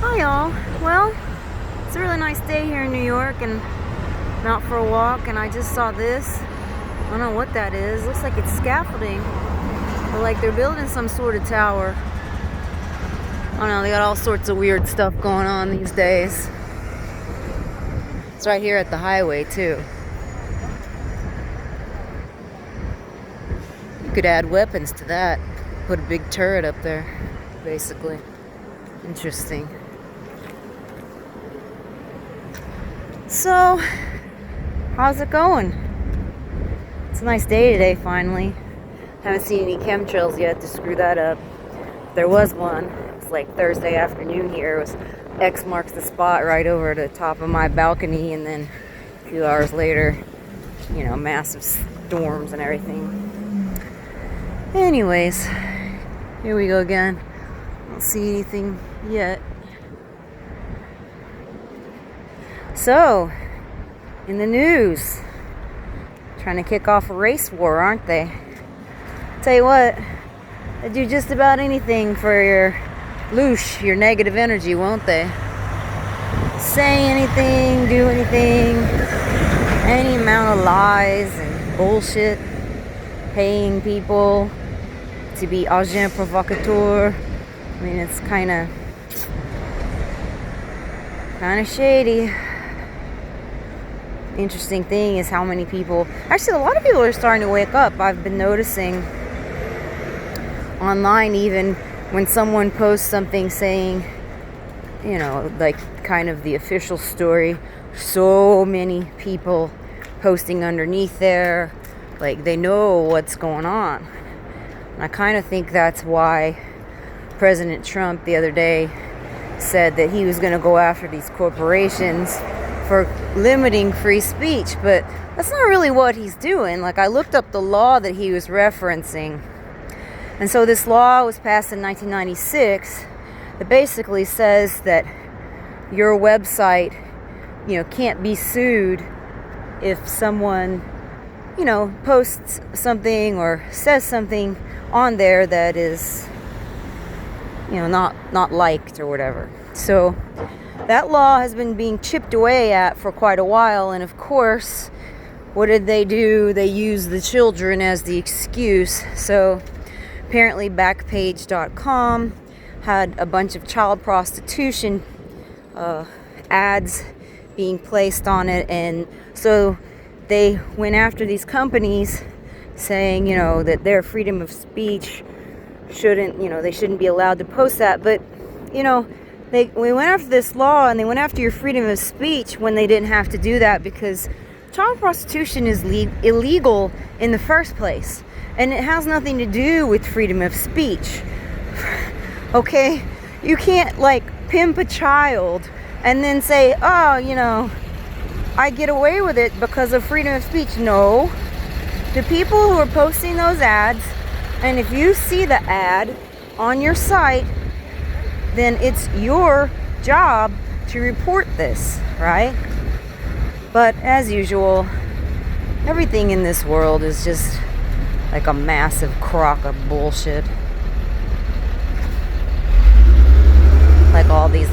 Hi y'all. Well, it's a really nice day here in New York and I'm out for a walk and I just saw this. I don't know what that is. Looks like it's scaffolding. But like they're building some sort of tower. I don't know, they got all sorts of weird stuff going on these days. It's right here at the highway too. You could add weapons to that. Put a big turret up there, basically. Interesting. So, how's it going? It's a nice day today, finally. Haven't seen any chemtrails yet to screw that up. There was one. It was like Thursday afternoon here. It was X marks the spot right over the top of my balcony, and then a few hours later, you know, massive storms and everything. Anyways, here we go again. I don't see anything yet. So, in the news, trying to kick off a race war, aren't they? Tell you what, they do just about anything for your loosh, your negative energy, won't they? Say anything, do anything, any amount of lies and bullshit, paying people to be agent provocateur. I mean, it's kind of shady. Interesting thing is how many people, actually a lot of people are starting to wake up. I've been noticing online, even when someone posts something saying, you know, like kind of the official story, so many people posting underneath there, like they know what's going on. And I kind of think that's why President Trump the other day said that he was going to go after these corporations for limiting free speech, but that's not really what he's doing. Like, I looked up the law that he was referencing, and so this law was passed in 1996 that basically says that your website, you know, can't be sued if someone, you know, posts something or says something on there that is, you know, not liked or whatever. So that law has been being chipped away at for quite a while, and of course, what did they do? They used the children as the excuse. So apparently Backpage.com had a bunch of child prostitution ads being placed on it, and so they went after these companies saying, you know, that their freedom of speech shouldn't, you know, they shouldn't be allowed to post that. But, you know, we went after this law and they went after your freedom of speech when they didn't have to do that, because child prostitution is illegal in the first place. And it has nothing to do with freedom of speech. Okay? You can't, like, pimp a child and then say, oh, you know, I get away with it because of freedom of speech. No. The people who are posting those ads, and if you see the ad on your site, then it's your job to report this, right? But as usual, everything in this world is just like a massive crock of bullshit. Like all these,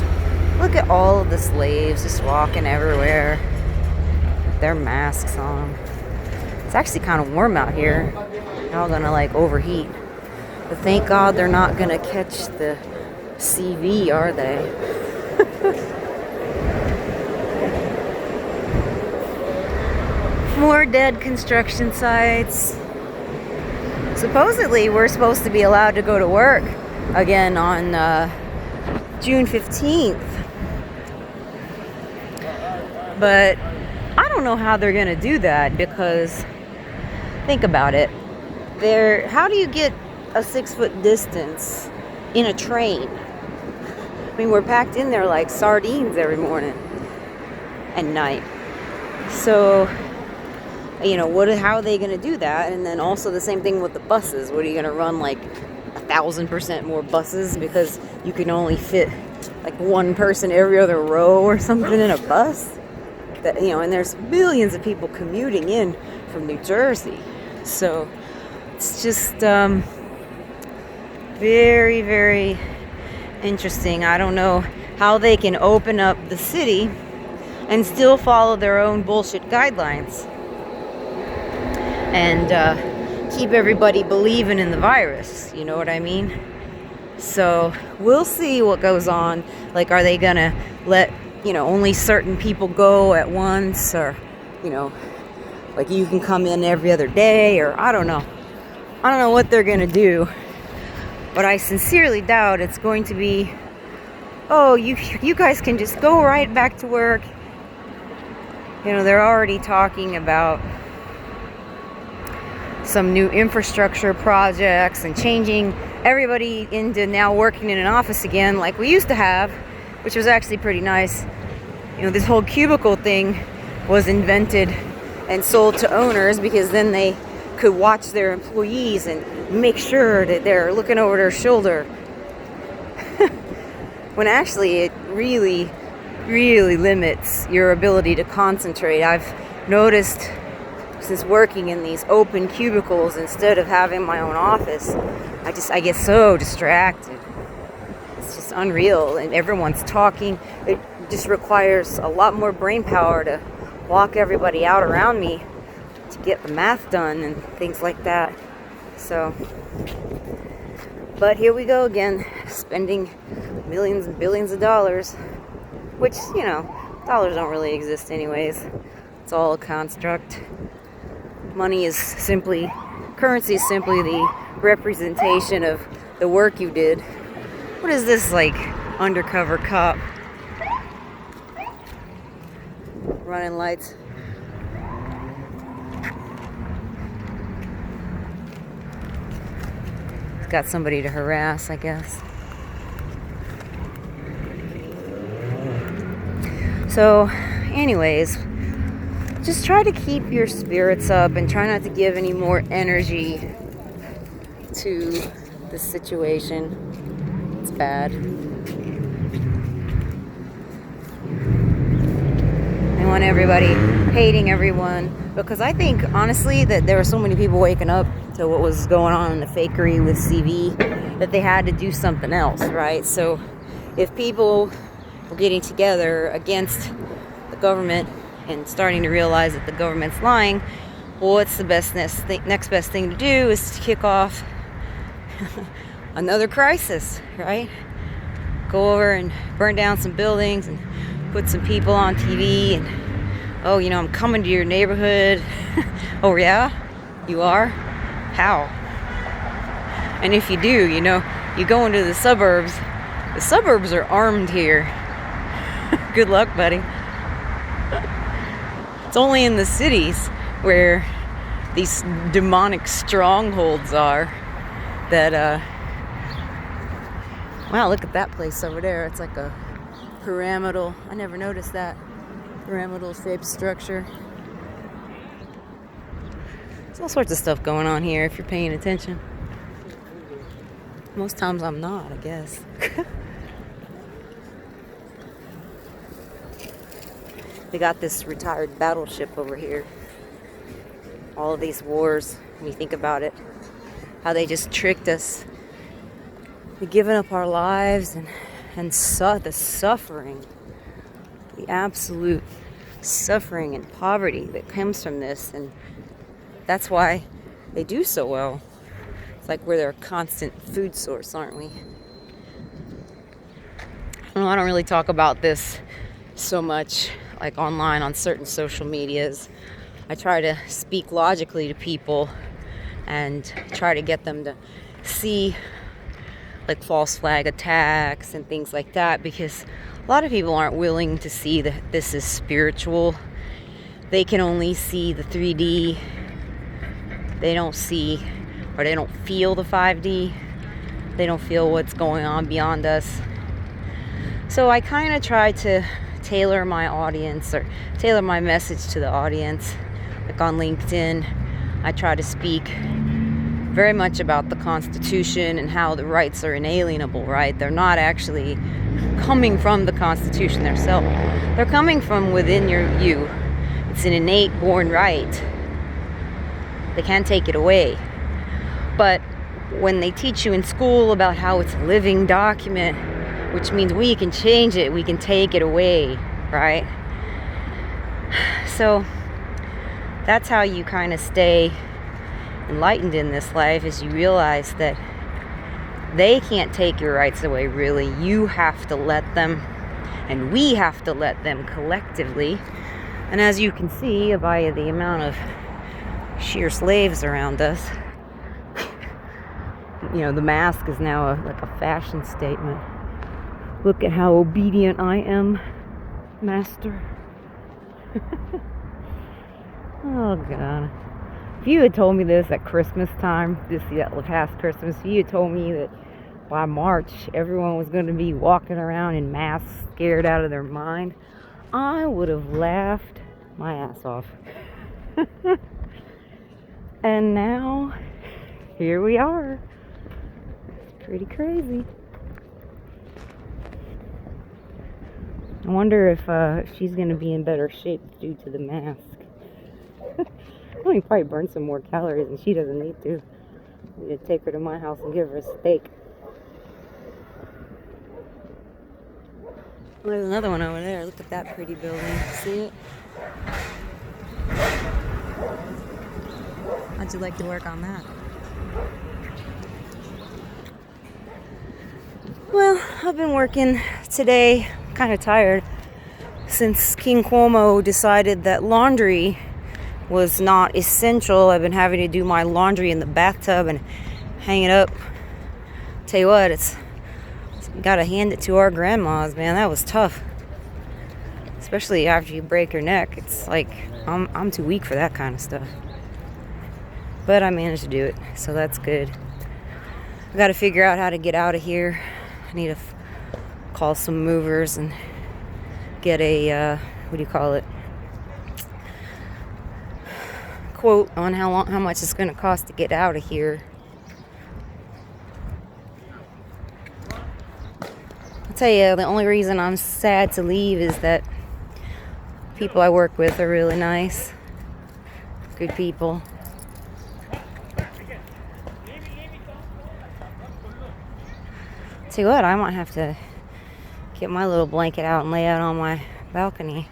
look at all of the slaves just walking everywhere with their masks on. It's actually kind of warm out here. They're all gonna like overheat. But thank God they're not gonna catch the CV, are they? More dead construction sites. Supposedly we're supposed to be allowed to go to work again on June 15th. But I don't know how they're gonna do that, because think about it. How do you get a 6-foot distance in a train? I mean, we're packed in there like sardines every morning and night. So, you know, how are they going to do that? And then also the same thing with the buses. What are you going to run, like 1,000% more buses because you can only fit like one person every other row or something in a bus? That, you know, and there's millions of people commuting in from New Jersey. So it's just very, very interesting. I don't know how they can open up the city and still follow their own bullshit guidelines and keep everybody believing in the virus. You know what I mean? So we'll see what goes on. Like, are they gonna let, only certain people go at once, or, like you can come in every other day, or I don't know. I don't know what they're gonna do, but I sincerely doubt it's going to be, oh, you guys can just go right back to work. They're already talking about some new infrastructure projects and changing everybody into now working in an office again like we used to have, which was actually pretty nice. This whole cubicle thing was invented and sold to owners because then they could watch their employees and make sure that they're looking over their shoulder. When actually it really, really limits your ability to concentrate. I've noticed since working in these open cubicles instead of having my own office, I get so distracted. It's just unreal, and everyone's talking. It just requires a lot more brain power to walk everybody out around me to get the math done and things like that. So, but here we go again, spending millions and billions of dollars, which, dollars don't really exist anyways. It's all a construct. Currency is simply the representation of the work you did. What is this, like, undercover cop? Running lights. Got somebody to harass, I guess. So, anyways, just try to keep your spirits up and try not to give any more energy to the situation. It's bad. I want everybody hating everyone, because I think, honestly, that there were so many people waking up to what was going on in the fakery with CV that they had to do something else, right? So if people were getting together against the government and starting to realize that the government's lying, well, what's the next best thing to do is to kick off another crisis, right? Go over and burn down some buildings and put some people on TV and, oh, I'm coming to your neighborhood. Oh, yeah? You are? How? And if you do, you go into the suburbs. The suburbs are armed here. Good luck, buddy. It's only in the cities where these demonic strongholds are that, wow, look at that place over there. It's like a pyramidal. I never noticed that. Pyramidal shaped structure. There's all sorts of stuff going on here if you're paying attention. Most times I'm not, I guess. They got this retired battleship over here. All of these wars, when you think about it, how they just tricked us. We've given up our lives and the suffering, the absolute suffering and poverty that comes from this, and that's why they do so well. It's like we're their constant food source, aren't we? I don't really talk about this so much, like online on certain social medias. I try to speak logically to people and try to get them to see like false flag attacks and things like that, because a lot of people aren't willing to see that this is spiritual. They can only see the 3D. They don't see, or they don't feel the 5D. They don't feel what's going on beyond us. So I kind of try to tailor my audience, or tailor my message to the audience. Like on LinkedIn, I try to speak very much about the Constitution and how the rights are inalienable, right? They're not actually coming from the Constitution themselves. They're coming from within you. It's an innate born right. They can't take it away. But when they teach you in school about how it's a living document, which means we can change it, we can take it away, right? So that's how you kind of stay enlightened in this life, is you realize that they can't take your rights away, really. You have to let them, and we have to let them collectively. And as you can see by the amount of sheer slaves around us, you know, the mask is now like a fashion statement. Look at how obedient I am, master. Oh God. If you had told me this at Christmas time, this past Christmas, if you had told me that by March everyone was going to be walking around in masks, scared out of their mind, I would have laughed my ass off. And now, here we are. It's pretty crazy. I wonder if she's going to be in better shape due to the mask. I can probably burn some more calories, and she doesn't need to. I need to take her to my house and give her a steak. Well, there's another one over there. Look at that pretty building. See it? How'd you like to work on that? Well, I've been working today, kind of tired, since King Cuomo decided that laundry was not essential. I've been having to do my laundry in the bathtub and hang it up. Tell you what, it's gotta hand it to our grandmas, man. That was tough, especially after you break your neck. It's like I'm too weak for that kind of stuff, but I managed to do it, so that's good. I gotta figure out how to get out of here. I need to call some movers and get a what do you call it, quote on how much it's going to cost to get out of here. I'll tell you, the only reason I'm sad to leave is that people I work with are really nice, good people. Tell you what, I might have to get my little blanket out and lay out on my balcony.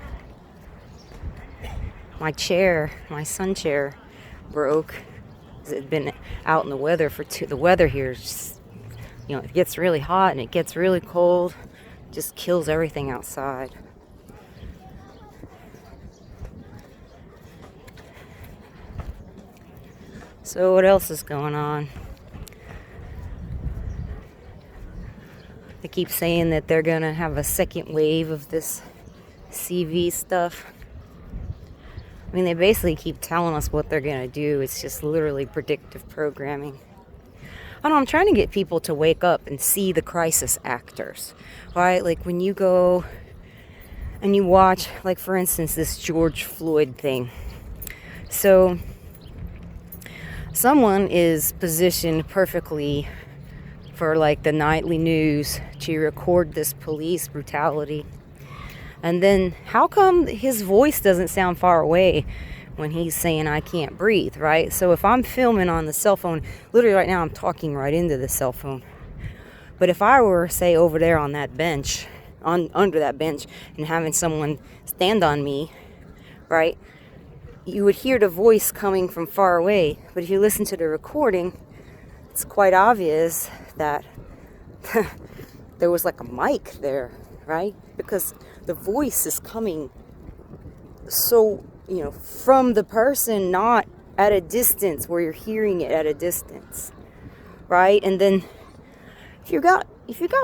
My chair, my sun chair, broke. It had been out in the weather for the weather here is just, you know, it gets really hot and it gets really cold. It just kills everything outside. So what else is going on? They keep saying that they're gonna have a second wave of this CV stuff. I mean, they basically keep telling us what they're going to do. It's just literally predictive programming. I don't know, I'm trying to get people to wake up and see the crisis actors, right? Like when you go and you watch, like for instance, this George Floyd thing. So someone is positioned perfectly for like the nightly news to record this police brutality. And then how come his voice doesn't sound far away when he's saying I can't breathe, right? So if I'm filming on the cell phone, literally right now I'm talking right into the cell phone. But if I were, say, over there on that bench, under that bench, and having someone stand on me, right, you would hear the voice coming from far away. But if you listen to the recording, it's quite obvious that there was like a mic there, right? Because the voice is coming so, you know, from the person, not at a distance where you're hearing it at a distance, right? And then if you got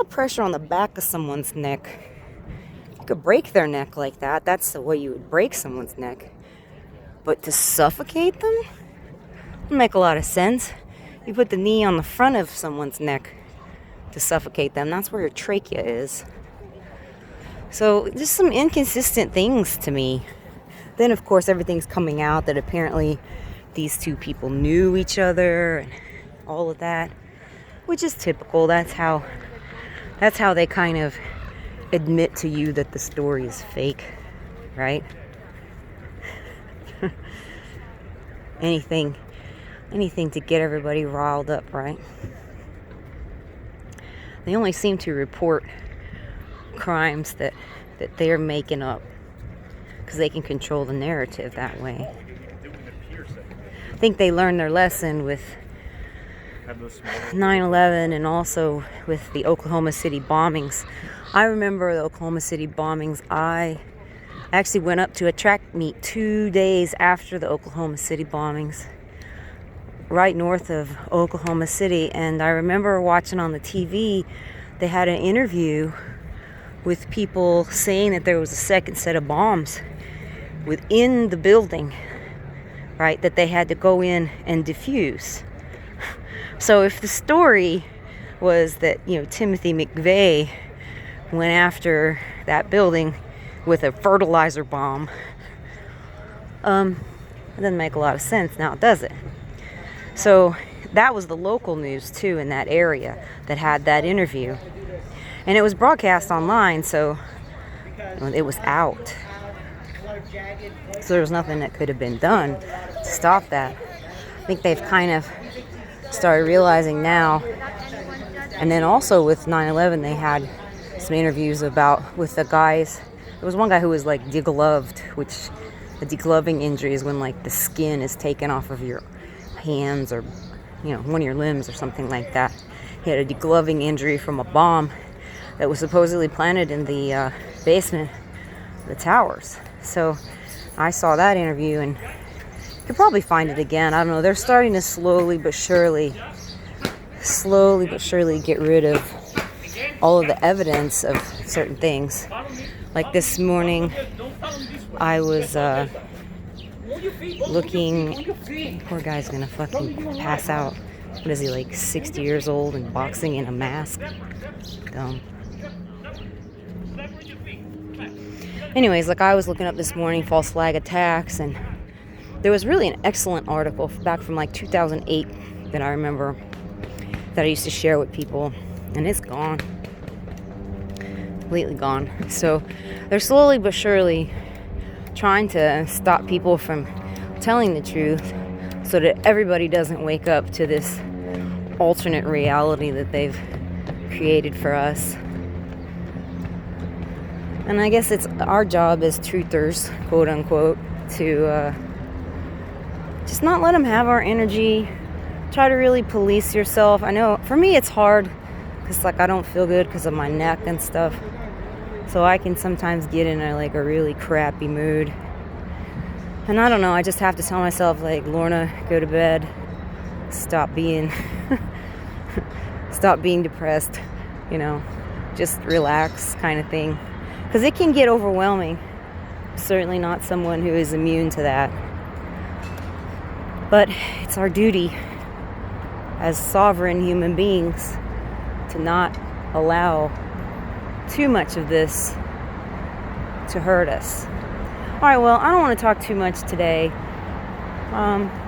pressure on the back of someone's neck, you could break their neck like that. That's the way you would break someone's neck. But to suffocate them doesn't make a lot of sense. You put the knee on the front of someone's neck to suffocate them. That's where your trachea is. So just some inconsistent things to me. Then, of course, everything's coming out that apparently these two people knew each other and all of that, which is typical. That's how they kind of admit to you that the story is fake, right? Anything to get everybody riled up, right? They only seem to report crimes that they're making up, because they can control the narrative that way. I think they learned their lesson with 9/11 and also with the Oklahoma City bombings. I remember the Oklahoma City bombings. I actually went up to a track meet 2 days after the Oklahoma City bombings, right north of Oklahoma City, and I remember watching on the TV, they had an interview with people saying that there was a second set of bombs within the building, right, that they had to go in and defuse. So if the story was that, Timothy McVeigh went after that building with a fertilizer bomb, it doesn't make a lot of sense now, does it? So that was the local news too in that area that had that interview, and it was broadcast online, so it was out. So there was nothing that could have been done to stop that. I think they've kind of started realizing now. And then also with 9/11, they had some interviews with the guys. There was one guy who was like degloved, which a degloving injury is when like the skin is taken off of your hands or one of your limbs or something like that. He had a degloving injury from a bomb that was supposedly planted in the basement of the towers. So I saw that interview, and you could probably find it again. I don't know. They're starting to slowly but surely get rid of all of the evidence of certain things. Like this morning, I was looking. Poor guy's gonna fucking pass out. What is he, like 60 years old and boxing in a mask? Dumb. Anyways, like I was looking up this morning false flag attacks, and there was really an excellent article back from like 2008 that I remember that I used to share with people, and it's gone. Completely gone. So they're slowly but surely trying to stop people from telling the truth so that everybody doesn't wake up to this alternate reality that they've created for us. And I guess it's our job as truthers, quote unquote, to just not let them have our energy. Try to really police yourself. I know for me it's hard because like I don't feel good because of my neck and stuff. So I can sometimes get in a really crappy mood. And I don't know, I just have to tell myself, like, Lorna, go to bed. Stop being depressed, just relax kind of thing. Because it can get overwhelming. Certainly not someone who is immune to that. But it's our duty as sovereign human beings to not allow too much of this to hurt us. Alright, well, I don't want to talk too much today.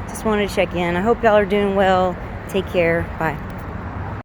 Just wanted to check in. I hope y'all are doing well. Take care. Bye.